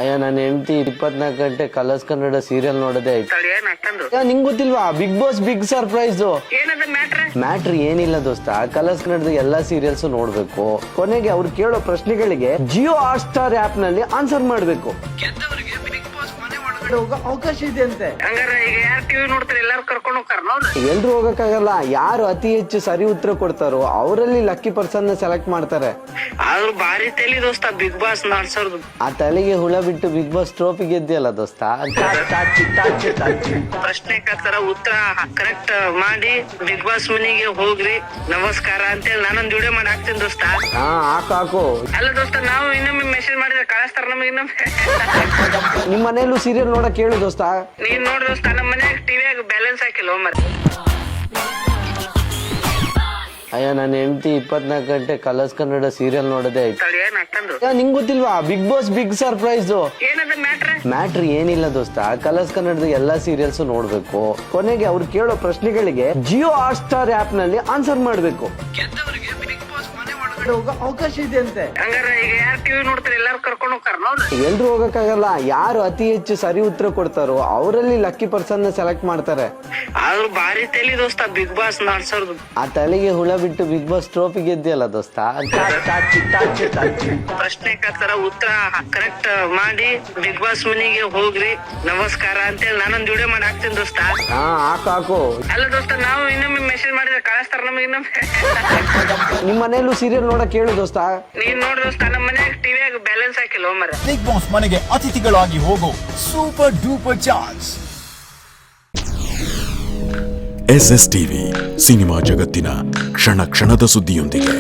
ಅಯ್ಯ ನನ್ನ ಹೆಂಡತಿ 24 ಗಂಟೆ ಕಲರ್ಸ್ ಕನ್ನಡ ಸೀರಿಯಲ್ ನೋಡೋದೇ ಆಯ್ತು. ನಿಂಗ್ ಗೊತ್ತಿಲ್ವಾ big boss big surprise matter ಏನಿಲ್ಲ ದೋಸ್ತ. ಕಲರ್ಸ್ ಕನ್ನಡದ ಎಲ್ಲಾ ಸೀರಿಯಲ್ಸ್ ನೋಡ್ಬೇಕು. ಕೊನೆಗೆ ಅವ್ರು ಕೇಳೋ ಪ್ರಶ್ನೆಗಳಿಗೆ ಜಿಯೋ ಹಾಟ್ ಸ್ಟಾರ್ ಆಪ್ ನಲ್ಲಿ ಆನ್ಸರ್ ಮಾಡ್ಬೇಕು. ಅವಕಾಶ ಇದೆ ಅಂತೆ. ಎಲ್ರು ಹೋಗಕ್ಕಾಗಲ್ಲ. ಯಾರು ಅತಿ ಹೆಚ್ಚು ಸರಿ ಉತ್ತರ ಕೊಡ್ತಾರೋ ಅವರಲ್ಲಿ ಲಕ್ಕಿ ಪರ್ಸನ್ ಸೆಲೆಕ್ಟ್ ಮಾಡ್ತಾರೆ. ಆದ್ರೂ ಭಾರಿ ತಲೆ ದೋಸ್ತ ಬಿಗ್ ಬಾಸ್ ನಡ್ಸೋದು. ಆ ತಲೆಗೆ ಹುಳ ಬಿಟ್ಟು ಬಿಗ್ ಬಾಸ್ ಟ್ರೋಫಿ ಗೆದ್ದಿಯಲ್ಲ ದೋಸ್ತ. ಪ್ರಶ್ನೆ ಕೇಳ್ತಾರ, ಉತ್ತರ ಕರೆಕ್ಟ್ ಮಾಡಿ ಬಿಗ್ ಬಾಸ್ ಮನೆಗೆ ಹೋಗ್ರಿ ನಮಸ್ಕಾರ ಅಂತೇಳಿ ನಾನೊಂದ್ ವಿಡಿಯೋ ಮಾಡಿ ಹಾಕ್ತೀನಿ ದೋಸ್ತ. ಹಾಕು. ಅಲ್ಲ ದೋಸ್ತ, ನಾವು ಇನ್ನೊಮ್ಮೆ ಮೆಸೇಜ್ ಮಾಡಿದ್ರೆ ಕಳಿಸ್ತಾರ ನಮಗೆ ಇನ್ನೊಮ್ಮೆ. ನಿಮ್ ಮನೇಲೂ ಸೀರಿಯಲ್ ನೋಡಕ್ ಹೇಳು ದೋಸ್ತ. ನೀನ್ ನೋಡ್ ದೋಸ್ತ, ನಮ್ಮ ಮನ್ಯಾಗ ಟಿವಿಯಾಗ ಬ್ಯಾಲೆನ್ಸ್ ಹಾಕಿಲ್ಲ ಮರ. ಅಯ್ಯ ನನ್ನ ಹೆಂಡತಿ 24 ಗಂಟೆ ಕಲರ್ಸ್ ಕನ್ನಡ ಸೀರಿಯಲ್ ನೋಡೋದೇ ಆಯ್ತು. ನಿಂಗ್ ಗೊತ್ತಿಲ್ವಾ big boss big surprise matter ಏನಿಲ್ಲ ದೋಸ್ತ. ಕಲರ್ಸ್ ಕನ್ನಡದ ಎಲ್ಲಾ ಸೀರಿಯಲ್ಸ್ ನೋಡ್ಬೇಕು. ಕೊನೆಗೆ ಅವ್ರು ಕೇಳೋ ಪ್ರಶ್ನೆಗಳಿಗೆ ಜಿಯೋ ಹಾಟ್ ಸ್ಟಾರ್ ಆಪ್ ನಲ್ಲಿ ಆನ್ಸರ್ ಮಾಡ್ಬೇಕು. ಅವಕಾಶ ಇದೆ ಅಂತೆ. ಹಂಗಾರ ಈಗ ಯಾರು ಟಿವಿ ನೋಡ್ತಾರೆ ಎಲ್ಲಾರು ಕರ್ಕೊಂಡು ಹೋಗ್ತಾರ. ಎಲ್ರು ಹೋಗಕ್ಕಾಗಲ್ಲ. ಯಾರು ಅತಿ ಹೆಚ್ಚು ಸರಿ ಉತ್ತರ ಕೊಡ್ತಾರೋ ಅವರಲ್ಲಿ ಲಕ್ಕಿ ಪರ್ಸನ್ ಸೆಲೆಕ್ಟ್ ಮಾಡ್ತಾರೆ. ಆದ್ರೂ ಭಾರಿ ತಲೆ ದೋಸ್ತ ಬಿಗ್ ಬಾಸ್ ನಡ್ಸೋದು. ಆ ತಲೆಗೆ ಹುಳ ಬಿಟ್ಟು ಬಿಗ್ ಬಾಸ್ ಟ್ರೋಫಿ ಗೆದ್ದಿಯಲ್ಲ ದೋಸ್ತ. ಪ್ರಶ್ನೆ ಕೇಳ್ತಾರ, ಉತ್ತರ ಕರೆಕ್ಟ್ ಮಾಡಿ ಬಿಗ್ ಬಾಸ್ ಮನೆಗೆ ಹೋಗ್ರಿ ನಮಸ್ಕಾರ ಅಂತೇಳಿ ನಾನೊಂದ್ ವಿಡಿಯೋ ಮಾಡಿ ಹಾಕ್ತೀನಿ ದೋಸ್ತ. ಹಾಕು. ಅಲ್ಲ ದೋಸ್ತ, ನಾವು ಇನ್ನೊಮ್ಮೆ ಮೆಸೇಜ್ ಮಾಡಿದ್ರೆ ಕಳಿಸ್ತಾರ ನಮಗೆ ಇನ್ನೊಮ್ಮೆ. ನಿಮ್ ಮನೇಲೂ ಸೀರಿಯಲ್ ನೋಡಕ್ ಹೇಳು ದೋಸ್ತ. ನೀನ್ ನೋಡ್ ದೋಸ್ತ, ನಮ್ಮ ಮನ್ಯಾಗ ಟಿವಿಯಾಗ ಬ್ಯಾಲೆನ್ಸ್ ಹಾಕಿಲ್ಲ ಮರ. ಬಿಗ್ ಬಾಸ್ ಮನೆಗೆ ಅತಿಥಿಗಳಾಗಿ ಹೋಗೋ super duper chance. SS TV cinema ಜಗತ್ತಿನ ಕ್ಷಣ ಕ್ಷಣದ ಸುದ್ದಿಯೊಂದಿಗೆ.